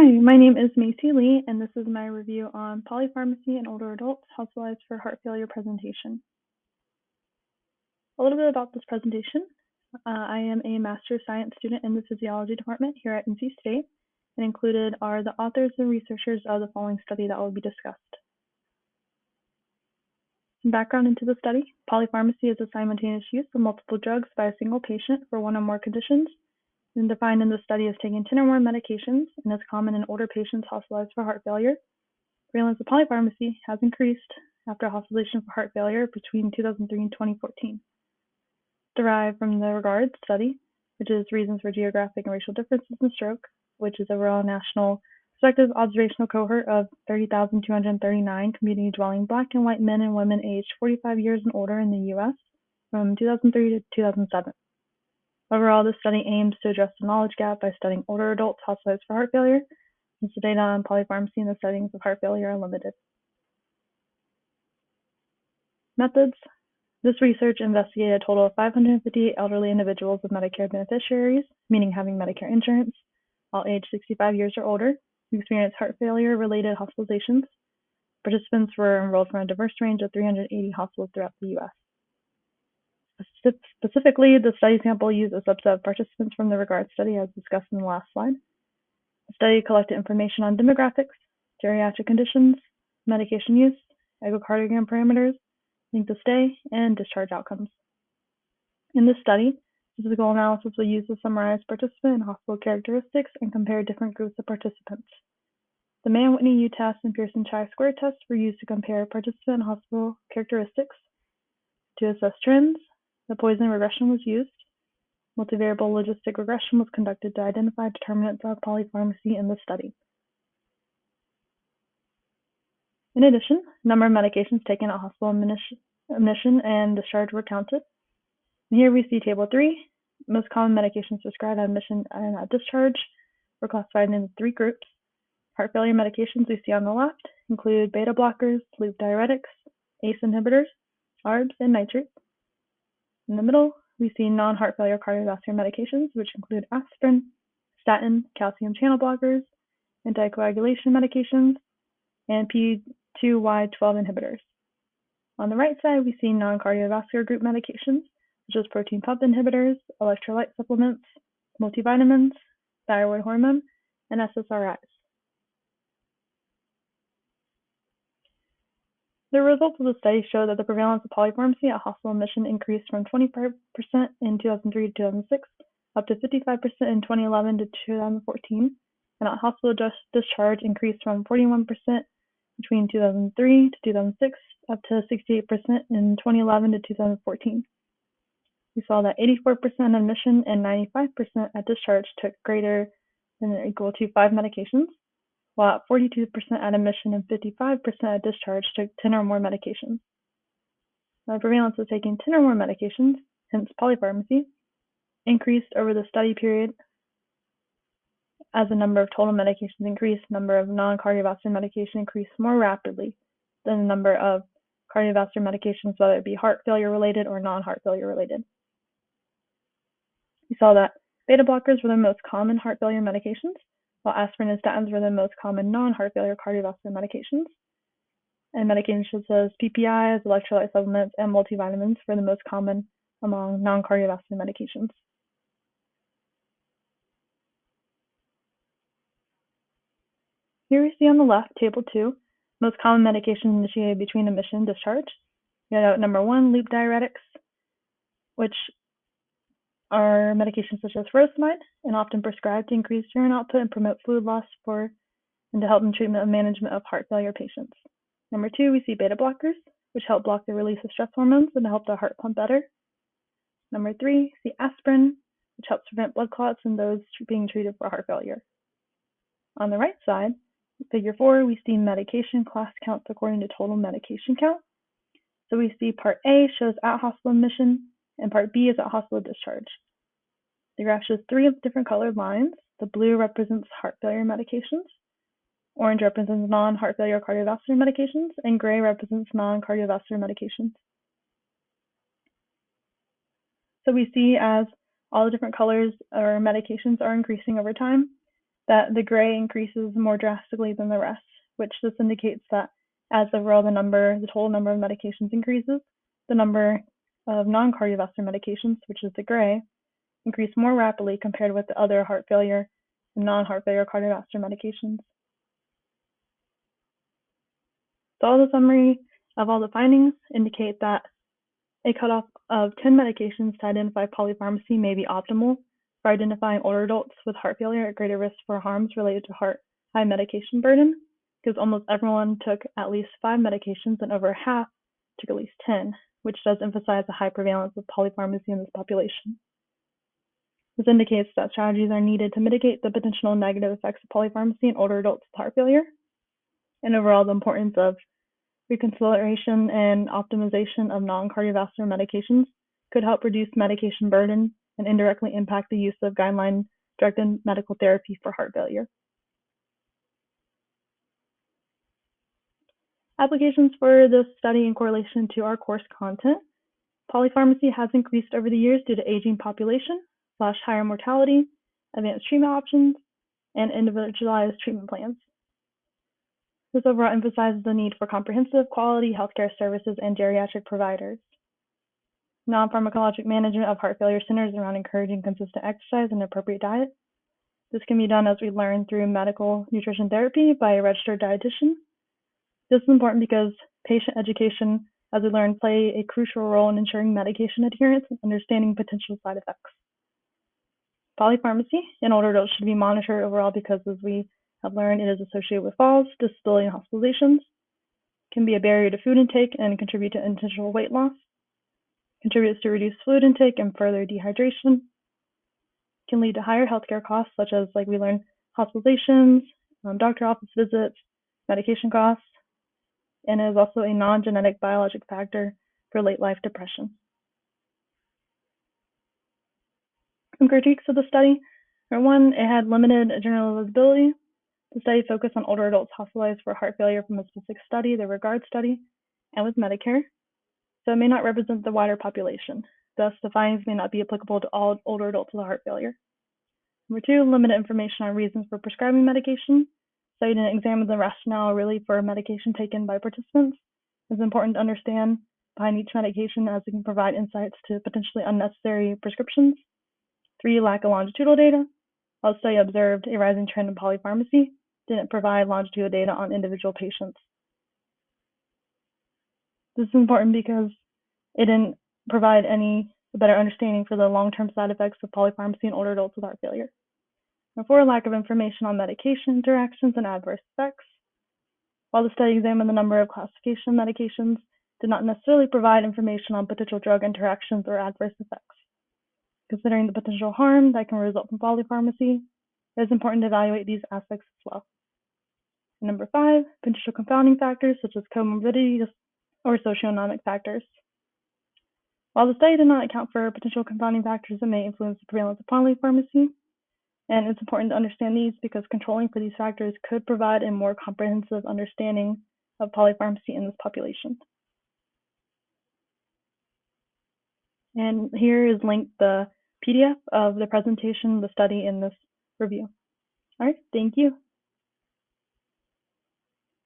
Hi, my name is Macy Lee, and this is my review on Polypharmacy in Older Adults Hospitalized for Heart Failure presentation. A little bit about this presentation. I am a Master of Science student in the Physiology Department here at NC State, and included are the authors and researchers of the following study that will be discussed. Some background into the study. Polypharmacy is the simultaneous use of multiple drugs by a single patient for one or more conditions, and defined in the study as taking 10 or more medications, and is common in older patients hospitalized for heart failure. Prevalence of polypharmacy has increased after hospitalization for heart failure between 2003 and 2014. Derived from the REGARD study, which is Reasons for Geographic and Racial Differences in Stroke, which is a overall national prospective observational cohort of 30,239 community-dwelling Black and white men and women aged 45 years and older in the U.S. from 2003 to 2007. Overall, this study aims to address the knowledge gap by studying older adults hospitalized for heart failure, since the data on polypharmacy in the settings of heart failure are limited. Methods. This research investigated a total of 558 elderly individuals with Medicare beneficiaries, meaning having Medicare insurance, all aged 65 years or older, who experienced heart failure-related hospitalizations. Participants were enrolled from a diverse range of 380 hospitals throughout the U.S. Specifically, the study sample used a subset of participants from the REGARD study, as discussed in the last slide. The study collected information on demographics, geriatric conditions, medication use, echocardiogram parameters, length of stay, and discharge outcomes. In this study, statistical analysis was used to summarize participant and hospital characteristics and compare different groups of participants. The Mann-Whitney U-test and Pearson chi-square test were used to compare participant and hospital characteristics. To assess trends, the Poisson regression was used. Multivariable logistic regression was conducted to identify determinants of polypharmacy in the study. In addition, the number of medications taken at hospital admission and discharge were counted. And here we see Table 3. Most common medications prescribed at admission and at discharge were classified into 3 groups. Heart failure medications we see on the left include beta blockers, loop diuretics, ACE inhibitors, ARBs, and nitrates. In the middle, we see non-heart failure cardiovascular medications, which include aspirin, statin, calcium channel blockers, anticoagulation medications, and P2Y12 inhibitors. On the right side, we see non-cardiovascular group medications, such as protein pump inhibitors, electrolyte supplements, multivitamins, thyroid hormone, and SSRIs. The results of the study show that the prevalence of polypharmacy at hospital admission increased from 25% in 2003 to 2006, up to 55% in 2011 to 2014, and at hospital discharge increased from 41% between 2003 to 2006, up to 68% in 2011 to 2014. We saw that 84% at admission and 95% at discharge took greater than or equal to 5 medications, while at 42% at admission and 55% at discharge took 10 or more medications. The prevalence of taking 10 or more medications, hence polypharmacy, increased over the study period as the number of total medications increased. The number of non-cardiovascular medication increased more rapidly than the number of cardiovascular medications, whether it be heart failure related or non-heart failure related. We saw that beta blockers were the most common heart failure medications, while aspirin and statins were the most common non-heart failure cardiovascular medications. And medications such as PPIs, electrolyte supplements, and multivitamins were the most common among non-cardiovascular medications. Here we see on the left, Table 2, most common medications initiated between admission and discharge. We have number 1, loop diuretics, which are medications such as furosemide, and often prescribed to increase urine output and promote fluid loss and to help in treatment and management of heart failure patients. Number 2, we see beta blockers, which help block the release of stress hormones and to help the heart pump better. Number 3, we see aspirin, which helps prevent blood clots in those being treated for heart failure. On the right side, Figure 4, we see medication class counts according to total medication count. So we see Part A shows at hospital admission, and Part B is at hospital discharge. The graph shows 3 different colored lines. The blue represents heart failure medications, orange represents non-heart failure cardiovascular medications, and gray represents non-cardiovascular medications. So we see as all the different colors or medications are increasing over time, that the gray increases more drastically than the rest, which this indicates that as overall the total number of medications increases, the number of non-cardiovascular medications, which is the gray, increase more rapidly compared with the other heart failure and non-heart failure cardiovascular medications. So all the summary of all the findings indicate that a cutoff of 10 medications to identify polypharmacy may be optimal for identifying older adults with heart failure at greater risk for harms related to high medication burden, because almost everyone took at least 5 medications and over half took at least 10, which does emphasize the high prevalence of polypharmacy in this population. This indicates that strategies are needed to mitigate the potential negative effects of polypharmacy in older adults with heart failure, and overall the importance of reconsideration and optimization of non-cardiovascular medications could help reduce medication burden and indirectly impact the use of guideline-directed medical therapy for heart failure. Applications for this study in correlation to our course content. Polypharmacy has increased over the years due to aging population, higher mortality, advanced treatment options, and individualized treatment plans. This overall emphasizes the need for comprehensive quality healthcare services and geriatric providers. Non-pharmacologic management of heart failure centers around encouraging consistent exercise and appropriate diet. This can be done, as we learned, through medical nutrition therapy by a registered dietitian. This is important because patient education, as we learned, play a crucial role in ensuring medication adherence and understanding potential side effects. Polypharmacy in older adults should be monitored overall because, as we have learned, it is associated with falls, disability, and hospitalizations, can be a barrier to food intake and contribute to intentional weight loss, contributes to reduced fluid intake and further dehydration, can lead to higher healthcare costs such as, like we learned, hospitalizations, doctor office visits, medication costs, and is also a non-genetic biologic factor for late life depression. Some critiques of the study are: 1, it had limited generalizability. The study focused on older adults hospitalized for heart failure from a specific study, the REGARD study, and with Medicare, so it may not represent the wider population. Thus, the findings may not be applicable to all older adults with heart failure. Number 2, limited information on reasons for prescribing medication. So you didn't examine the rationale really for medication taken by participants. It's important to understand behind each medication, as it can provide insights to potentially unnecessary prescriptions. 3, lack of longitudinal data. While the study observed a rising trend in polypharmacy, didn't provide longitudinal data on individual patients. This is important because it didn't provide any better understanding for the long-term side effects of polypharmacy in older adults with heart failure. Number 4, lack of information on medication interactions and adverse effects. While the study examined the number of classification medications, did not necessarily provide information on potential drug interactions or adverse effects. Considering the potential harm that can result from polypharmacy, it is important to evaluate these aspects as well. And number 5, potential confounding factors such as comorbidities or socioeconomic factors. While the study did not account for potential confounding factors that may influence the prevalence of polypharmacy, and it's important to understand these because controlling for these factors could provide a more comprehensive understanding of polypharmacy in this population. And here is linked the PDF of the presentation, the study in this review. All right, thank you.